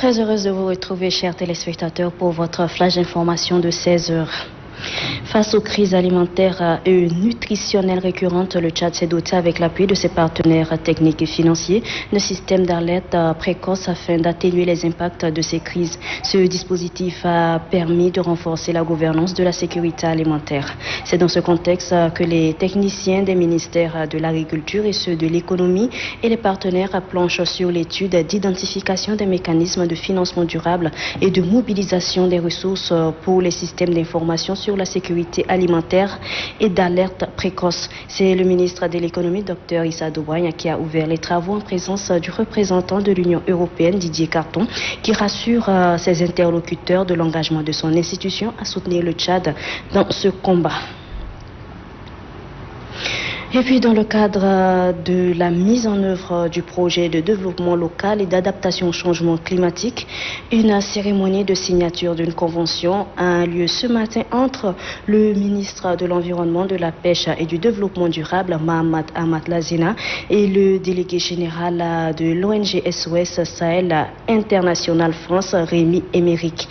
Très heureuse de vous retrouver, chers téléspectateurs, pour votre flash d'information de 16 heures. Face aux crises alimentaires et nutritionnelles récurrentes, le Tchad s'est doté avec l'appui de ses partenaires techniques et financiers d'un système d'alerte précoce afin d'atténuer les impacts de ces crises. Ce dispositif a permis de renforcer la gouvernance de la sécurité alimentaire. C'est dans ce contexte que les techniciens des ministères de l'Agriculture et ceux de l'économie et les partenaires planchent sur l'étude d'identification des mécanismes de financement durable et de mobilisation des ressources pour les systèmes d'information sur la sécurité alimentaire et d'alerte précoce. C'est le ministre de l'économie, Dr Issa Douagne, qui a ouvert les travaux en présence du représentant de l'Union européenne, Didier Carton, qui rassure ses interlocuteurs de l'engagement de son institution à soutenir le Tchad dans ce combat. Et puis, dans le cadre de la mise en œuvre du projet de développement local et d'adaptation au changement climatique, une cérémonie de signature d'une convention a lieu ce matin entre le ministre de l'Environnement, de la Pêche et du Développement durable, Mahamat Ahmad Lazina, et le délégué général de l'ONG SOS Sahel International France, Rémi Émeric.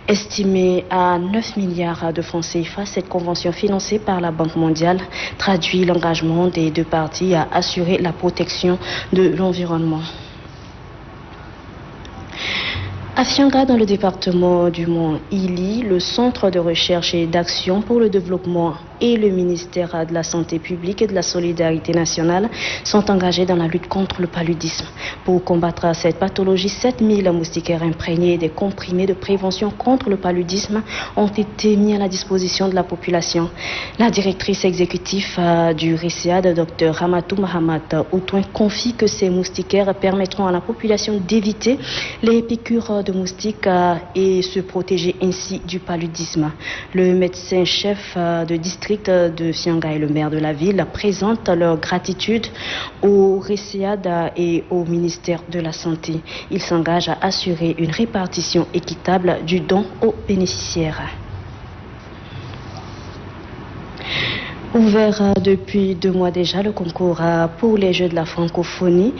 Estimée à 9 milliards de francs CFA, cette convention financée par la Banque mondiale traduit l'engagement des deux parties à assurer la protection de l'environnement. À Fianga, dans le département du Mont-Ili, le Centre de recherche et d'action pour le développement et le ministère de la Santé publique et de la Solidarité nationale sont engagés dans la lutte contre le paludisme. Pour combattre cette pathologie, 7000 moustiquaires imprégnés et des comprimés de prévention contre le paludisme ont été mis à la disposition de la population. La directrice exécutive du RICEAD, Dr Ramatou Mahamat Outouin, confie que ces moustiquaires permettront à la population d'éviter les piqûres de moustiques et se protéger ainsi du paludisme. Le médecin-chef de district de Fianga et le maire de la ville présentent leur gratitude au RICEAD et au ministère de la Santé. Ils s'engagent à assurer une répartition équitable du don aux bénéficiaires. Ouvert depuis 2 mois déjà, le concours pour les Jeux de la francophonie.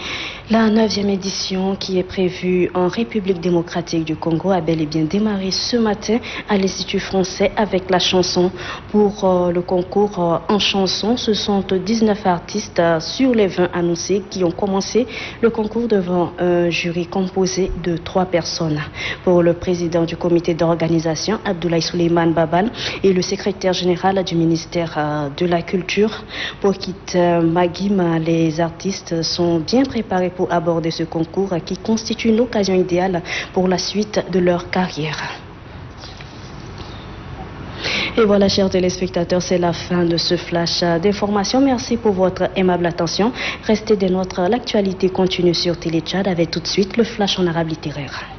La 9e édition, qui est prévue en République démocratique du Congo, a bel et bien démarré ce matin à l'Institut français avec la chanson. Pour le concours en chanson, ce sont 19 artistes sur les 20 annoncés qui ont commencé le concours devant un jury composé de 3 personnes. Pour le président du comité d'organisation, Abdoulaye Souleymane Babal, et le secrétaire général du ministère de la Culture, Pokit Magim, les artistes sont bien préparés pour aborder ce concours qui constitue une occasion idéale pour la suite de leur carrière. Et voilà, chers téléspectateurs, c'est la fin de ce flash d'information. Merci pour votre aimable attention. Restez des nôtres. L'actualité continue sur Télé Tchad avec tout de suite le flash en arabe littéraire.